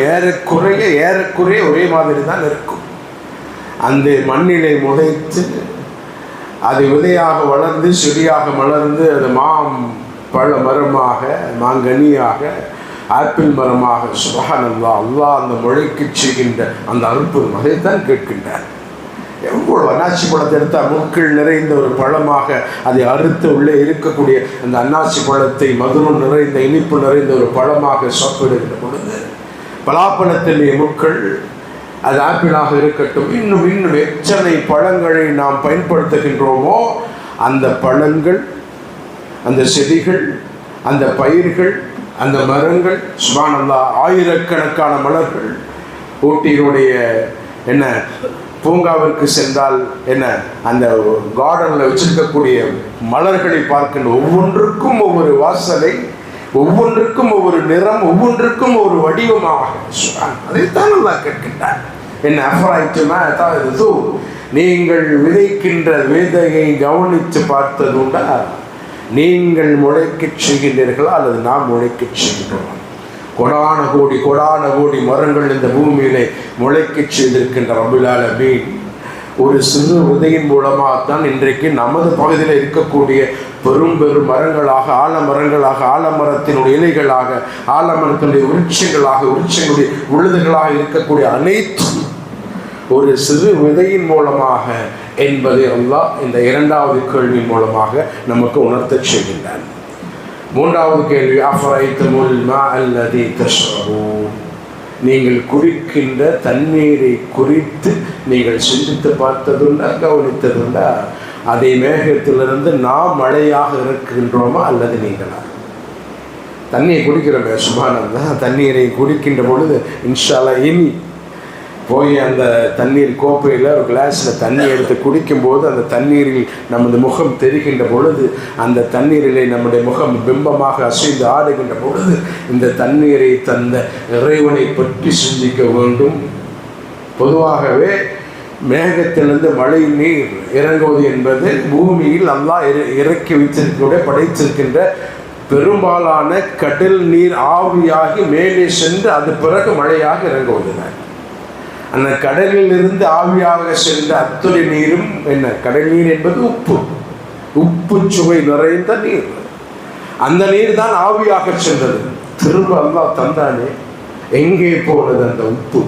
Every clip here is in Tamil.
ஏறக்குறைய ஒரே மாதிரி தான் இருக்கும். அந்த மண்ணிலை முளைத்து அது விதையாக வளர்ந்து செடியாக மலர்ந்து அது பழ மரமாக மாங்கனியாக ஆப்பிள் மரமாக சுப்ஹானல்லாஹ் அல்லாஹ் அந்த முளைக்கு செய்கின்ற அந்த அற்புதம் அதைத்தான் கேட்கின்றார். எவ்வளவு அன்னாசி பழத்தை எடுத்தால் முட்கள் நிறைந்த ஒரு பழமாக அதை அறுத்து உள்ளே இருக்கக்கூடிய அந்த அன்னாசி பழத்தை மதுரம் நிறைந்த இனிப்பு நிறைந்த ஒரு பழமாக சாப்பிடுகின்ற பொழுது பலாப்பழத்திலே முட்கள் அது ஆப்பிளாக இருக்கட்டும் இன்னும் எத்தனை பழங்களை நாம் பயன்படுத்துகின்றோமோ அந்த பழங்கள் அந்த செடிகள் அந்த பயிர்கள் அந்த மரங்கள் சுப்ஹானல்லாஹ் ஆயிரக்கணக்கான மலர்கள் ஊட்டியினுடைய என்ன பூங்காவிற்கு சென்றால் என்ன அந்த கார்டனில் வச்சிருக்கக்கூடிய மலர்களை பார்க்கின்ற ஒவ்வொன்றுக்கும் ஒவ்வொரு வாசனை ஒவ்வொன்றுக்கும் ஒவ்வொரு நிறம் ஒவ்வொன்றுக்கும் ஒரு வடிவமாக அதைத்தான் நல்லா கேட்கின்றார். என்ன அஃபராய்த்துமா அதாவது நீங்கள் விதைக்கின்ற விதையை கவனித்து பார்த்ததுண்டா? நீங்கள் முளைக்கச் செய்கின்றீர்களா அல்லது நாம் முளைக்கச் செய்கின்றோம்? கொடான கோடி மரங்கள் இந்த பூமியிலே முளைக்கச் செய்திருக்கின்ற ரப்புல் ஆலமீன் ஒரு சிறு விதையின் மூலமாகத்தான் இன்றைக்கு நமது பகுதியில் இருக்கக்கூடிய பெரும் மரங்களாக ஆலமரத்தினுடைய இலைகளாக ஆலமரத்தினுடைய விருட்சங்களுடைய விழுதுகளாக இருக்கக்கூடிய அனைத்தும் ஒரு சிறு விதையின் மூலமாக என்பதை அல்லாஹ் இந்த இரண்டாவது கேள்வியின் மூலமாக நமக்கு உணர்த்தச் செய்கின்றான். மூன்றாவது கேள்வி அஃபரைத்துமுல் மா அல்லதி தஷ்ரபூன், நீங்கள் குடிக்கின்ற தண்ணீரை குறித்து நீங்கள் சிந்தித்து பார்த்ததுண்டா கவனித்ததுண்டா? அதை மேகத்திலிருந்து நாம் மழையாக இருக்கின்றோமா அல்லது நீங்களா? தண்ணியை குடிக்கிறோமே சுப்ஹானல்லாஹ், தண்ணீரை குடிக்கின்ற பொழுது இன்ஷா அல்லாஹ் இனி போய் அந்த தண்ணீர் கோப்பையில் ஒரு கிளாஸில் தண்ணி எடுத்து குடிக்கும்போது அந்த தண்ணீரில் நமது முகம் தெரிகின்ற பொழுது அந்த தண்ணீரிலே நம்முடைய முகம் பிம்பமாக அசைந்து ஆடுகின்ற பொழுது இந்த தண்ணீரை தந்த இறைவனை பற்றி சிந்திக்க வேண்டும். பொதுவாகவே மேகத்திலிருந்து மழை நீர் இறங்குவது என்பது பூமியில் அல்லாஹ் இறக்கி வைத்திருக்கிற படைத்திருக்கின்ற பெரும்பாலான கடல் நீர் ஆவியாகி மேலே சென்று அது பிறகு மழையாக இறங்குவதுதான். அந்த கடலில் இருந்து ஆவியாக சென்ற அத்துணை நீரும் என்ன? கடல் நீர் என்பது உப்பு சுவை நிறைந்த நீர். அந்த நீர் தான் ஆவியாக சென்றது. திரும்ப அல்லாஹ் தந்தானே, எங்கே போனது அந்த உப்பு?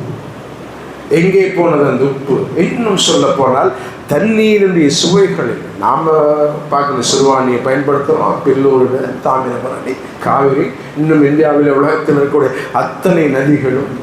எங்கே போனது அந்த உப்பு? இன்னும் சொல்ல போனால் தண்ணீருடைய சுவைகளில் நாம் பார்க்கணும். சிறுவாணியை பயன்படுத்துகிறோம், பில்லூர், தாமிரபரணி, காவிரி, இன்னும் இந்தியாவில் உலகத்தில் இருக்கக்கூடிய அத்தனை நதிகளும்